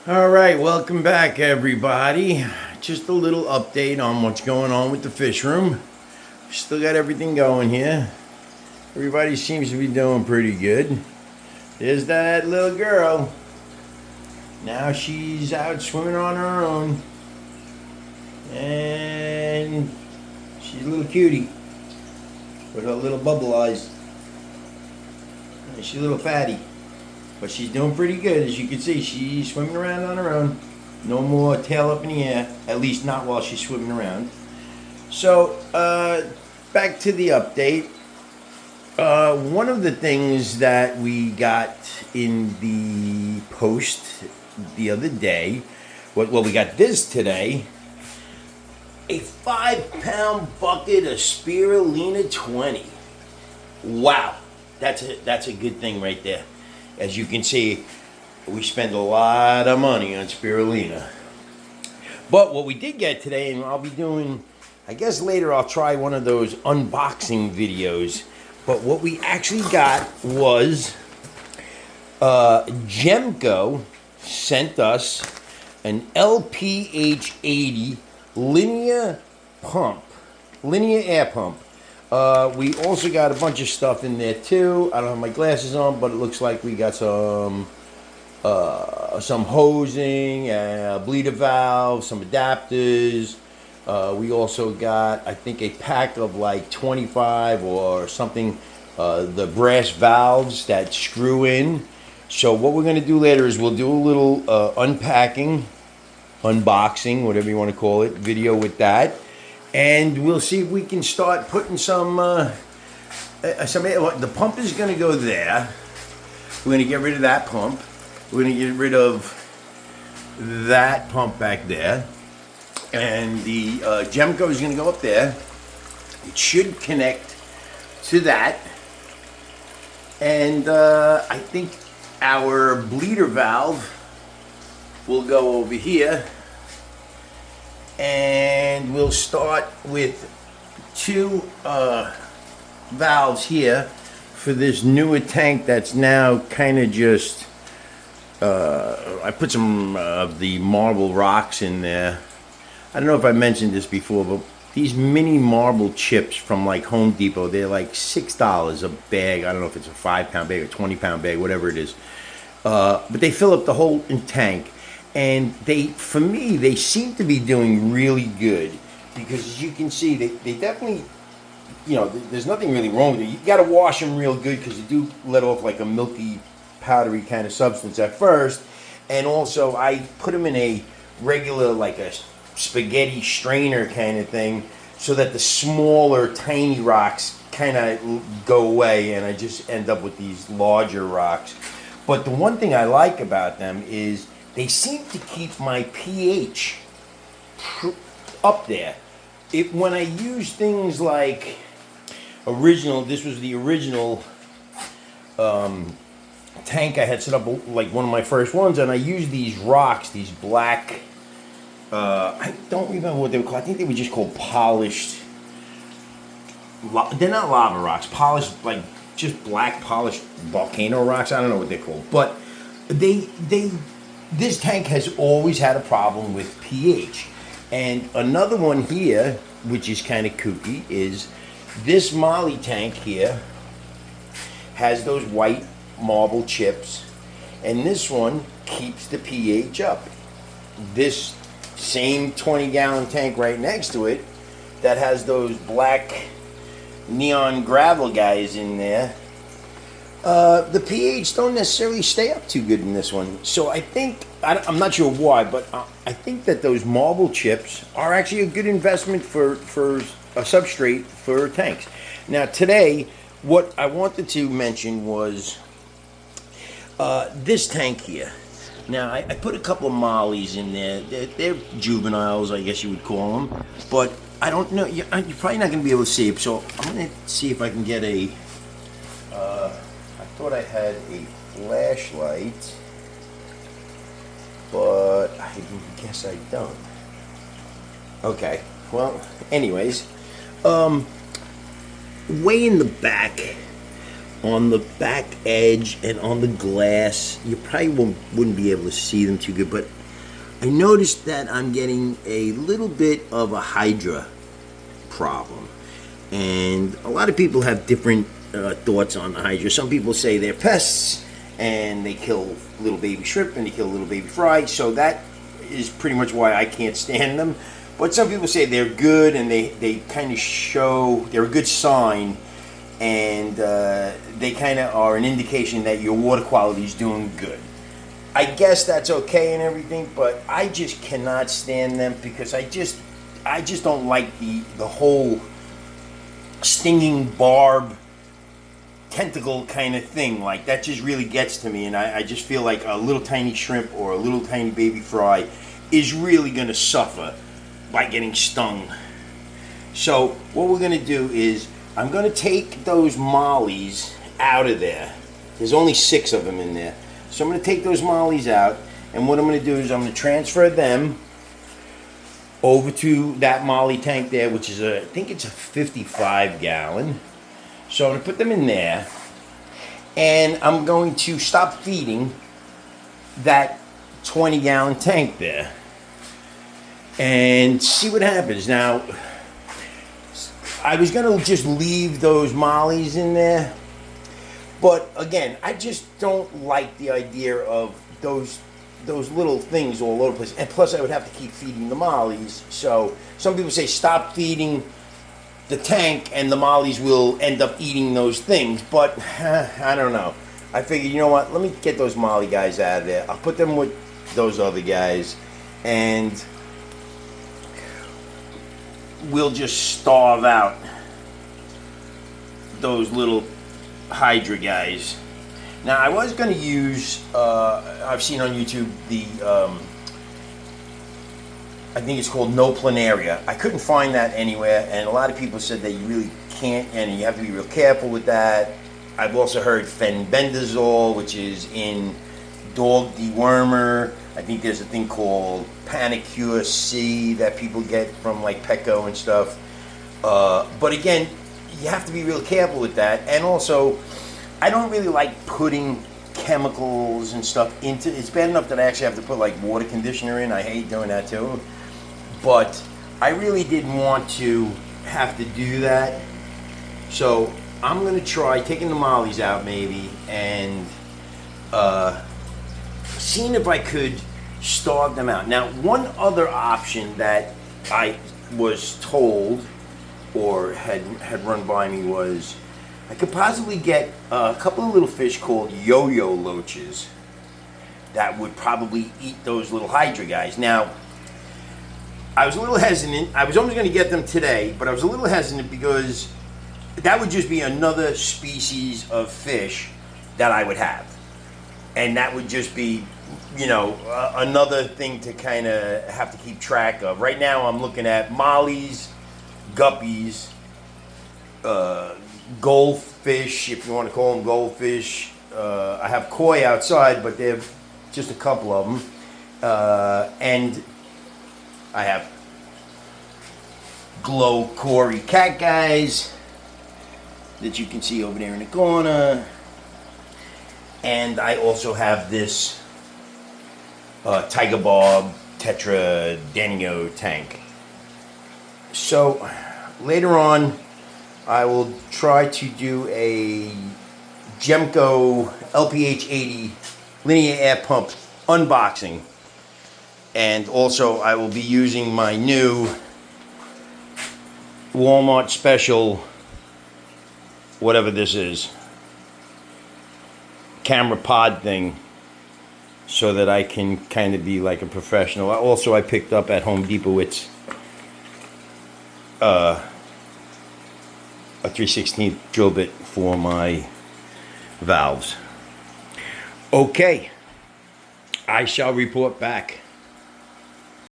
All right, welcome back, everybody. Just a little update on what's going on with the fish room. Still got everything going here. Everybody seems to be doing pretty good. There's that little girl. Now she's out swimming on her own. And she's a little cutie with her little bubble eyes. And she's a little fatty. But she's doing pretty good. As you can see, she's swimming around on her own. No more tail up in the air. At least not while she's swimming around. So, back to the update. One of the things that we got in the post the other day, well, we got this today, a 5-pound bucket of Spirulina 20. Wow, that's a good thing right there. As you can see, we spend a lot of money on Spirulina. But what we did get today, and I'll be doing, I guess later I'll try one of those unboxing videos. But what we actually got was Gemco sent us an LPH80 linear air pump. We also got a bunch of stuff in there too. I don't have my glasses on, but it looks like we got some hosing, a bleeder valve, some adapters. We also got, I think, a pack of like 25 or something, the brass valves that screw in. So what we're going to do later is we'll do a little unboxing, whatever you want to call it, video with that. And we'll see if we can start putting some air. The pump is going to go there. We're going to get rid of that pump. We're going to get rid of that pump back there. And the Gemco is going to go up there. It should connect to that. And I think our bleeder valve will go over here. And we'll start with two valves here for this newer tank that's now kind of just, I put some of the marble rocks in there. I don't know if I mentioned this before, but these mini marble chips from like Home Depot, they're like $6 a bag. I don't know if it's a 5-pound bag or 20-pound bag, whatever it is. But they fill up the whole tank. And for me, they seem to be doing really good because, as you can see, they definitely, there's nothing really wrong with it. You got to wash them real good because they do let off like a milky, powdery kind of substance at first. And also, I put them in a regular, like a spaghetti strainer kind of thing so that the smaller, tiny rocks kind of go away and I just end up with these larger rocks. But the one thing I like about them is they seem to keep my pH up there. When I use things like this was the original tank I had set up, like one of my first ones, and I used these rocks, these black, I don't remember what they were called. I think they were just called polished. They're not lava rocks, polished, like just black polished volcano rocks. I don't know what they're called, but this tank has always had a problem with pH. And another one here, which is kind of kooky, is this Molly tank here has those white marble chips, and this one keeps the pH up. This same 20-gallon tank right next to it that has those black neon gravel guys in there, the pH don't necessarily stay up too good in this one. So I think, I'm not sure why, but I think that those marble chips are actually a good investment for a substrate for tanks. Now today, what I wanted to mention was this tank here. Now I put a couple of mollies in there. They're juveniles, I guess you would call them. But I don't know, you're probably not going to be able to see it. So I'm going to see if I can get I thought I had a flashlight, but I guess I don't. Okay, well, anyways, way in the back, on the back edge and on the glass. You probably wouldn't be able to see them too good, but I noticed that I'm getting a little bit of a Hydra problem. And a lot of people have different thoughts on the Hydra. Some people say they're pests and they kill little baby shrimp and they kill little baby fry. So that is pretty much why I can't stand them. But some people say they're good and they kind of show, they're a good sign, and they kind of are an indication that your water quality is doing good. I guess that's okay and everything, but I just cannot stand them because I just don't like the whole stinging barb tentacle kind of thing. Like, that just really gets to me, and I just feel like a little tiny shrimp or a little tiny baby fry is really going to suffer by getting stung. So what we're going to do is I'm going to take those mollies out of there. There's only 6 of them in there. So I'm going to take those mollies out, and what I'm going to do is I'm going to transfer them over to that molly tank there, which is I think it's a 55 gallon. So I'm going to put them in there, and I'm going to stop feeding that 20 gallon tank there and see what happens. Now, I was going to just leave those mollies in there, but again, I just don't like the idea of those little things all over the place. And plus, I would have to keep feeding the mollies. So some people say stop feeding the tank and the mollies will end up eating those things. But I don't know. I figured, you know what? Let me get those molly guys out of there. I'll put them with those other guys, and we'll just starve out those little Hydra guys. Now, I was going to use, I've seen on YouTube the, I think it's called No Planaria. I couldn't find that anywhere, and a lot of people said that you really can't, and you have to be real careful with that. I've also heard fenbendazole, which is in dog dewormer. I think there's a thing called Panicure C that people get from like Petco and stuff. But again, you have to be real careful with that. And also, I don't really like putting chemicals and stuff into, it's bad enough that I actually have to put like water conditioner in. I hate doing that too. But I really didn't want to have to do that. So I'm going to try taking the mollies out maybe and seeing if I could starve them out. Now, one other option that I was told or had run by me was I could possibly get a couple of little fish called yo-yo loaches that would probably eat those little Hydra guys. Now, I was a little hesitant. I was almost going to get them today, but I was a little hesitant because that would just be another species of fish that I would have. And that would just be, you know, another thing to kind of have to keep track of. Right now I'm looking at mollies, guppies, goldfish, if you want to call them goldfish. I have koi outside, but they're just a couple of them. And I have glow Cory cat guys that you can see over there in the corner. And I also have this Tiger Bob Tetra Danio tank. So later on, I will try to do a Gemco LPH 80 linear air pump unboxing. And also I will be using my new Walmart special, whatever this is, camera pod thing, so that I can kind of be like a professional. Also, I picked up at Home Depot, it's a 3/16 drill bit for my valves. Okay, I shall report back.